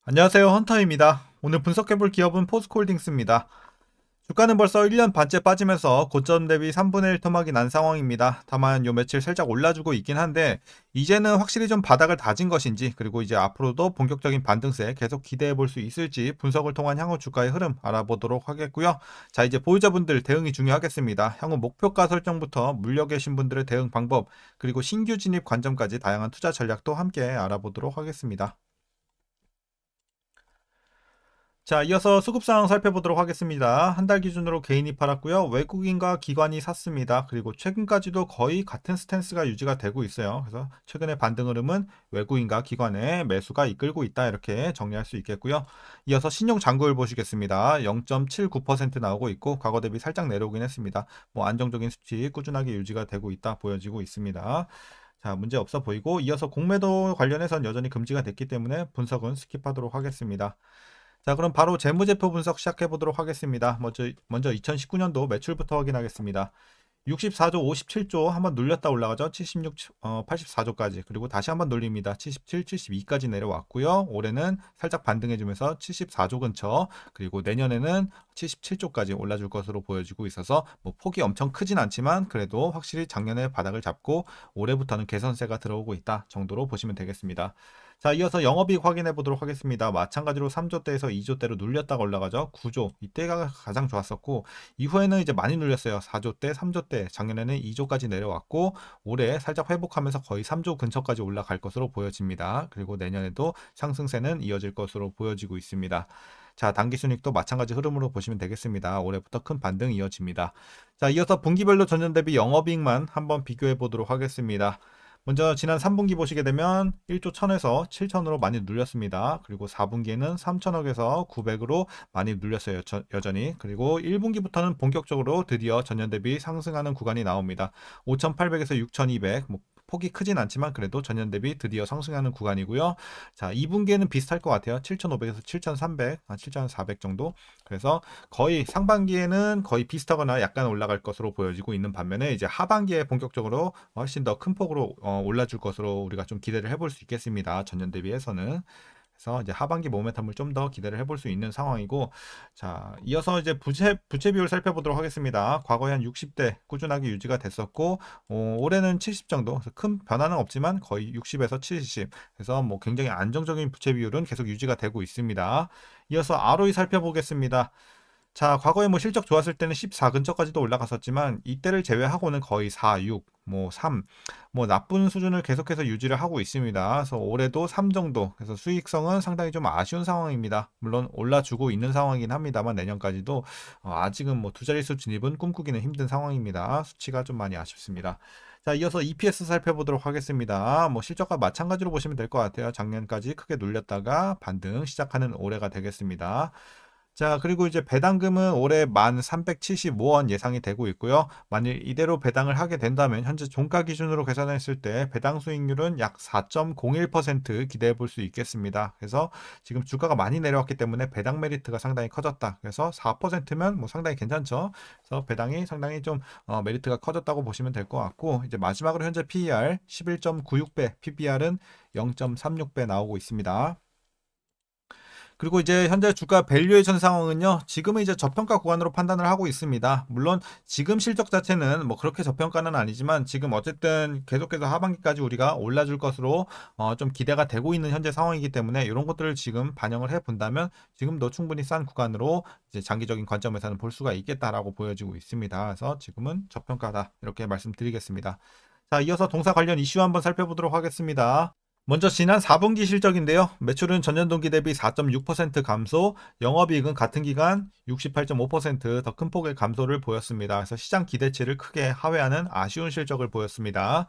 안녕하세요, 헌터입니다. 오늘 분석해볼 기업은 포스코홀딩스입니다. 주가는 벌써 1년 반째 빠지면서 고점 대비 3분의 1 토막이 난 상황입니다. 다만 요 며칠 살짝 올라주고 있긴 한데 이제는 확실히 좀 바닥을 다진 것인지, 그리고 이제 앞으로도 본격적인 반등세 계속 기대해 볼 수 있을지 분석을 통한 향후 주가의 흐름 알아보도록 하겠고요. 자, 이제 보유자분들 대응이 중요하겠습니다. 향후 목표가 설정부터 물려 계신 분들의 대응 방법, 그리고 신규 진입 관점까지 다양한 투자 전략도 함께 알아보도록 하겠습니다. 자, 이어서 수급 상황 살펴보도록 하겠습니다. 한 달 기준으로 개인이 팔았고요. 외국인과 기관이 샀습니다. 그리고 최근까지도 거의 같은 스탠스가 유지가 되고 있어요. 그래서 최근의 반등 흐름은 외국인과 기관의 매수가 이끌고 있다, 이렇게 정리할 수 있겠고요. 이어서 신용 잔고율 보시겠습니다. 0.79% 나오고 있고 과거 대비 살짝 내려오긴 했습니다. 안정적인 수치 꾸준하게 유지가 되고 있다 보여지고 있습니다. 자, 문제 없어 보이고, 이어서 공매도 관련해선 여전히 금지가 됐기 때문에 분석은 스킵하도록 하겠습니다. 자, 그럼 바로 재무제표 분석 시작해 보도록 하겠습니다. 먼저 2019년도 매출부터 확인하겠습니다. 64조 57조 한번 눌렸다 올라가죠. 84조까지. 그리고 다시 한번 눌립니다. 77, 72까지 내려왔고요. 올해는 살짝 반등해주면서 74조 근처, 그리고 내년에는 77조까지 올라줄 것으로 보여지고 있어서 폭이 엄청 크진 않지만 그래도 확실히 작년에 바닥을 잡고 올해부터는 개선세가 들어오고 있다 정도로 보시면 되겠습니다. 자, 이어서 영업이익 확인해 보도록 하겠습니다. 마찬가지로 3조대에서 2조대로 눌렸다가 올라가죠. 9조, 이때가 가장 좋았었고, 이후에는 이제 많이 눌렸어요. 4조대, 3조대, 작년에는 2조까지 내려왔고, 올해 살짝 회복하면서 거의 3조 근처까지 올라갈 것으로 보여집니다. 그리고 내년에도 상승세는 이어질 것으로 보여지고 있습니다. 자, 당기순이익도 마찬가지 흐름으로 보시면 되겠습니다. 올해부터 큰 반등 이어집니다. 자, 이어서 분기별로 전년 대비 영업이익만 한번 비교해 보도록 하겠습니다. 먼저 지난 3분기 보시게 되면 1조 1000에서 7000으로 많이 눌렸습니다. 그리고 4분기에는 3000억에서 900으로 많이 눌렸어요. 여전히. 그리고 1분기부터는 본격적으로 드디어 전년 대비 상승하는 구간이 나옵니다. 5800에서 6200, 폭이 크진 않지만 그래도 전년 대비 드디어 상승하는 구간이고요. 자, 2분기에는 비슷할 것 같아요. 7,500에서 7,300, 7,400 정도. 그래서 거의 상반기에는 거의 비슷하거나 약간 올라갈 것으로 보여지고 있는 반면에, 이제 하반기에 본격적으로 훨씬 더 큰 폭으로 올라줄 것으로 우리가 좀 기대를 해볼 수 있겠습니다. 전년 대비해서는. 그래서 이제 하반기 모멘텀을 좀 더 기대를 해볼 수 있는 상황이고, 자, 이어서 이제 부채 비율 살펴보도록 하겠습니다. 과거에 한 60대 꾸준하게 유지가 됐었고, 올해는 70 정도, 그래서 큰 변화는 없지만 거의 60에서 70, 그래서 굉장히 안정적인 부채 비율은 계속 유지가 되고 있습니다. 이어서 ROE 살펴보겠습니다. 자, 과거에 실적 좋았을 때는 14 근처까지도 올라갔었지만 이때를 제외하고는 거의 4, 6, 3, 나쁜 수준을 계속해서 유지를 하고 있습니다. 그래서 올해도 3 정도. 그래서 수익성은 상당히 좀 아쉬운 상황입니다. 물론 올라주고 있는 상황이긴 합니다만 내년까지도 아직은 두 자릿수 진입은 꿈꾸기는 힘든 상황입니다. 수치가 좀 많이 아쉽습니다. 자, 이어서 EPS 살펴보도록 하겠습니다. 실적과 마찬가지로 보시면 될 것 같아요. 작년까지 크게 눌렸다가 반등 시작하는 올해가 되겠습니다. 자, 그리고 이제 배당금은 올해 1,375원 예상이 되고 있고요. 만일 이대로 배당을 하게 된다면 현재 종가 기준으로 계산했을 때 배당 수익률은 약 4.01% 기대해 볼 수 있겠습니다. 그래서 지금 주가가 많이 내려왔기 때문에 배당 메리트가 상당히 커졌다. 그래서 4%면 상당히 괜찮죠. 그래서 배당이 상당히 좀 메리트가 커졌다고 보시면 될 것 같고, 이제 마지막으로 현재 PER 11.96배, PBR은 0.36배 나오고 있습니다. 그리고 이제 현재 주가 밸류에이션 상황은요, 지금은 이제 저평가 구간으로 판단을 하고 있습니다. 물론 지금 실적 자체는 그렇게 저평가는 아니지만 지금 어쨌든 계속해서 하반기까지 우리가 올라줄 것으로 좀 기대가 되고 있는 현재 상황이기 때문에 이런 것들을 지금 반영을 해 본다면 지금도 충분히 싼 구간으로 이제 장기적인 관점에서는 볼 수가 있겠다라고 보여지고 있습니다. 그래서 지금은 저평가다, 이렇게 말씀드리겠습니다. 자, 이어서 동사 관련 이슈 한번 살펴보도록 하겠습니다. 먼저 지난 4분기 실적인데요. 매출은 전년 동기 대비 4.6% 감소, 영업이익은 같은 기간 68.5% 더 큰 폭의 감소를 보였습니다. 그래서 시장 기대치를 크게 하회하는 아쉬운 실적을 보였습니다.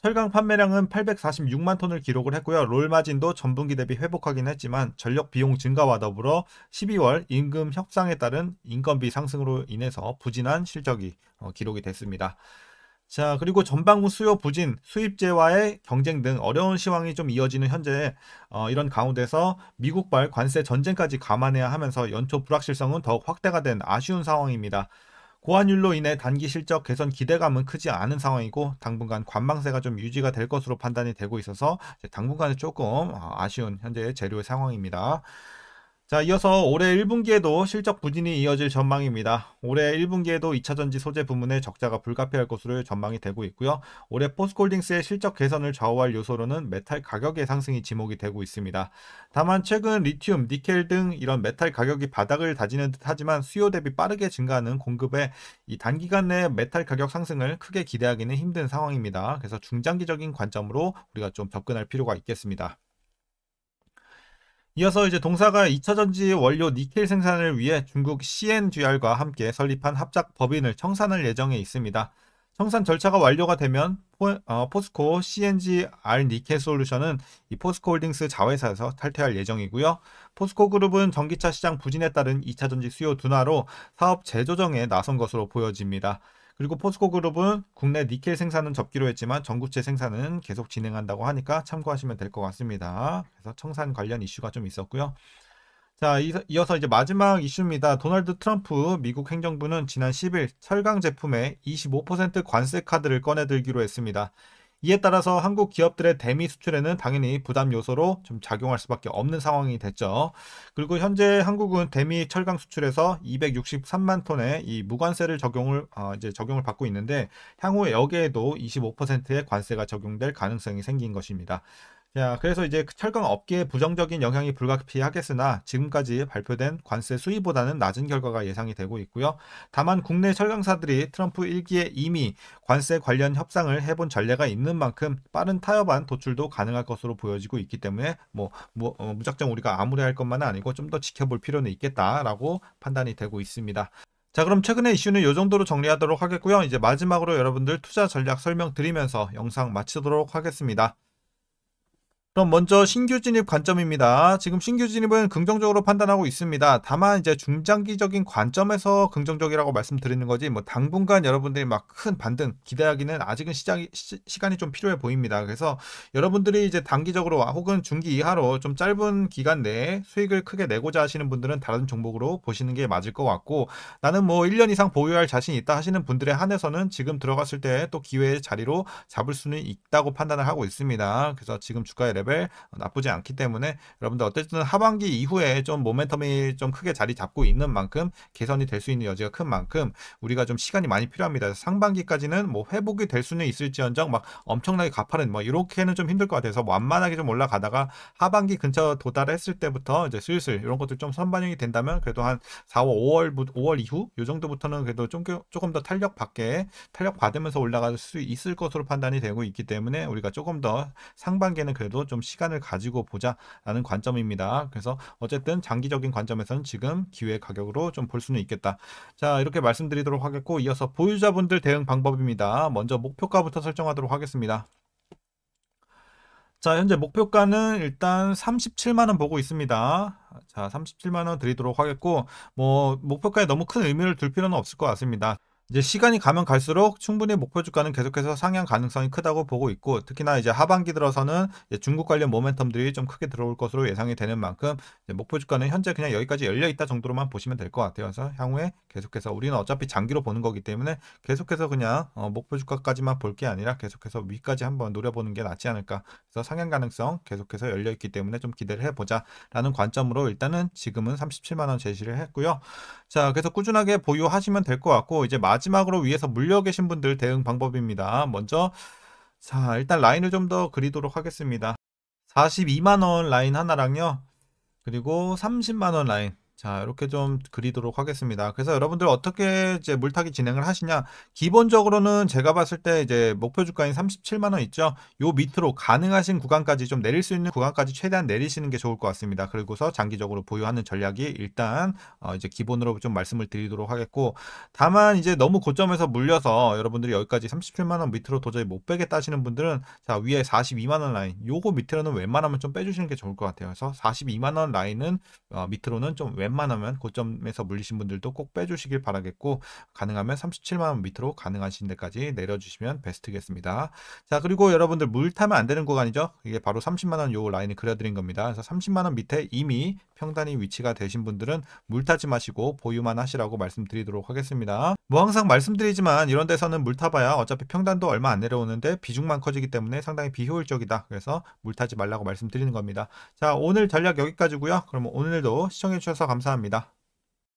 철강 판매량은 846만 톤을 기록을 했고요. 롤마진도 전분기 대비 회복하긴 했지만 전력 비용 증가와 더불어 12월 임금 협상에 따른 인건비 상승으로 인해서 부진한 실적이 기록이 됐습니다. 자, 그리고 전방 수요 부진, 수입제와의 경쟁 등 어려운 시황이 좀 이어지는 현재 이런 가운데서 미국발 관세 전쟁까지 감안해야 하면서 연초 불확실성은 더욱 확대가 된 아쉬운 상황입니다. 고환율로 인해 단기 실적 개선 기대감은 크지 않은 상황이고 당분간 관망세가 좀 유지가 될 것으로 판단이 되고 있어서 당분간은 조금 아쉬운 현재 재료의 상황입니다. 자, 이어서 올해 1분기에도 실적 부진이 이어질 전망입니다. 올해 1분기에도 2차전지 소재 부문의 적자가 불가피할 것으로 전망이 되고 있고요. 올해 포스코홀딩스의 실적 개선을 좌우할 요소로는 메탈 가격의 상승이 지목이 되고 있습니다. 다만 최근 리튬, 니켈 등 이런 메탈 가격이 바닥을 다지는 듯 하지만 수요 대비 빠르게 증가하는 공급에 이 단기간 내 메탈 가격 상승을 크게 기대하기는 힘든 상황입니다. 그래서 중장기적인 관점으로 우리가 좀 접근할 필요가 있겠습니다. 이어서 이제 동사가 2차전지 원료 니켈 생산을 위해 중국 CNGR과 함께 설립한 합작 법인을 청산할 예정에 있습니다. 청산 절차가 완료가 되면 포스코 CNGR 니켈 솔루션은 이 포스코 홀딩스 자회사에서 탈퇴할 예정이고요. 포스코 그룹은 전기차 시장 부진에 따른 2차전지 수요 둔화로 사업 재조정에 나선 것으로 보여집니다. 그리고 포스코 그룹은 국내 니켈 생산은 접기로 했지만 전구체 생산은 계속 진행한다고 하니까 참고하시면 될 것 같습니다. 그래서 청산 관련 이슈가 좀 있었고요. 자, 이어서 이제 마지막 이슈입니다. 도널드 트럼프 미국 행정부는 지난 10일 철강 제품에 25% 관세 카드를 꺼내들기로 했습니다. 이에 따라서 한국 기업들의 대미 수출에는 당연히 부담 요소로 좀 작용할 수밖에 없는 상황이 됐죠. 그리고 현재 한국은 대미 철강 수출에서 263만 톤의 이 무관세를 이제 적용을 받고 있는데 향후 여기에도 25%의 관세가 적용될 가능성이 생긴 것입니다. 자, 그래서 이제 철강 업계에 부정적인 영향이 불가피하겠으나 지금까지 발표된 관세 수위보다는 낮은 결과가 예상이 되고 있고요. 다만 국내 철강사들이 트럼프 1기에 이미 관세 관련 협상을 해본 전례가 있는 만큼 빠른 타협안 도출도 가능할 것으로 보여지고 있기 때문에 무작정 우리가 아무래할 것만은 아니고 좀 더 지켜볼 필요는 있겠다라고 판단이 되고 있습니다. 자, 그럼 최근의 이슈는 이 정도로 정리하도록 하겠고요. 이제 마지막으로 여러분들 투자 전략 설명드리면서 영상 마치도록 하겠습니다. 그럼 먼저 신규 진입 관점입니다. 지금 신규 진입은 긍정적으로 판단하고 있습니다. 다만 이제 중장기적인 관점에서 긍정적이라고 말씀드리는 거지 뭐 당분간 여러분들이 막 큰 반등 기대하기는 아직은 시간이 좀 필요해 보입니다. 그래서 여러분들이 이제 단기적으로 혹은 중기 이하로 좀 짧은 기간 내에 수익을 크게 내고자 하시는 분들은 다른 종목으로 보시는 게 맞을 것 같고, 나는 뭐 1년 이상 보유할 자신이 있다 하시는 분들에 한해서는 지금 들어갔을 때 또 기회의 자리로 잡을 수는 있다고 판단을 하고 있습니다. 그래서 지금 주가의 레벨 나쁘지 않기 때문에 여러분들 어쨌든 하반기 이후에 좀 모멘텀이 좀 크게 자리 잡고 있는 만큼 개선이 될 수 있는 여지가 큰 만큼 우리가 좀 시간이 많이 필요합니다. 상반기까지는 뭐 회복이 될 수는 있을지언정 막 엄청나게 가파른 뭐 이렇게는 좀 힘들 것 같아서 완만하게 좀 올라가다가 하반기 근처 도달했을 때부터 이제 슬슬 이런 것들 좀 선반영이 된다면 그래도 한 4월, 5월 이후 이 정도부터는 그래도 조금 더 탄력 받으면서 올라갈 수 있을 것으로 판단이 되고 있기 때문에 우리가 조금 더 상반기에는 그래도 좀 시간을 가지고 보자라는 관점입니다. 그래서 어쨌든 장기적인 관점에서는 지금 기회 가격으로 좀 볼 수는 있겠다. 자, 이렇게 말씀드리도록 하겠고, 이어서 보유자분들 대응 방법입니다. 먼저 목표가부터 설정하도록 하겠습니다. 자, 현재 목표가는 일단 37만원 보고 있습니다. 자, 37만원 드리도록 하겠고, 뭐 목표가에 너무 큰 의미를 둘 필요는 없을 것 같습니다. 이제 시간이 가면 갈수록 충분히 목표 주가는 계속해서 상향 가능성이 크다고 보고 있고, 특히나 이제 하반기 들어서는 이제 중국 관련 모멘텀들이 좀 크게 들어올 것으로 예상이 되는 만큼 이제 목표 주가는 현재 그냥 여기까지 열려 있다 정도로만 보시면 될 것 같아요. 그래서 향후에 계속해서 우리는 어차피 장기로 보는 거기 때문에 계속해서 그냥 목표 주가까지만 볼 게 아니라 계속해서 위까지 한번 노려보는 게 낫지 않을까. 그래서 상향 가능성 계속해서 열려 있기 때문에 좀 기대를 해보자라는 관점으로 일단은 지금은 37만 원 제시를 했고요. 자, 그래서 꾸준하게 보유하시면 될 것 같고, 이제 마지막으로 위에서 물려 계신 분들 대응 방법입니다. 먼저 자, 일단 라인을 좀 더 그리도록 하겠습니다. 42만원 라인 하나랑요, 그리고 30만원 라인, 자, 이렇게 좀 그리도록 하겠습니다. 그래서 여러분들 어떻게 이제 물타기 진행을 하시냐, 기본적으로는 제가 봤을 때 이제 목표 주가인 37만원 있죠, 요 밑으로 가능하신 구간까지 좀 내릴 수 있는 구간까지 최대한 내리시는 게 좋을 것 같습니다. 그리고서 장기적으로 보유하는 전략이 일단 이제 기본으로 좀 말씀을 드리도록 하겠고, 다만 이제 너무 고점에서 물려서 여러분들이 여기까지 37만원 밑으로 도저히 못 빼겠다 하시는 분들은 자, 위에 42만원 라인 요거 밑으로는 웬만하면 좀 빼주시는 게 좋을 것 같아요. 그래서 42만원 라인은 밑으로는 좀 웬만하면 고점에서 물리신 분들도 꼭 빼주시길 바라겠고, 가능하면 37만원 밑으로 가능하신 데까지 내려주시면 베스트겠습니다. 자, 그리고 여러분들 물 타면 안 되는 구간이죠. 이게 바로 30만원 요 라인을 그려드린 겁니다. 그래서 30만원 밑에 이미 평단이 위치가 되신 분들은 물 타지 마시고 보유만 하시라고 말씀드리도록 하겠습니다. 뭐 항상 말씀드리지만 이런 데서는 물 타봐야 어차피 평단도 얼마 안 내려오는데 비중만 커지기 때문에 상당히 비효율적이다. 그래서 물 타지 말라고 말씀드리는 겁니다. 자, 오늘 전략 여기까지고요. 그럼 오늘도 시청해 주셔서 감사합니다.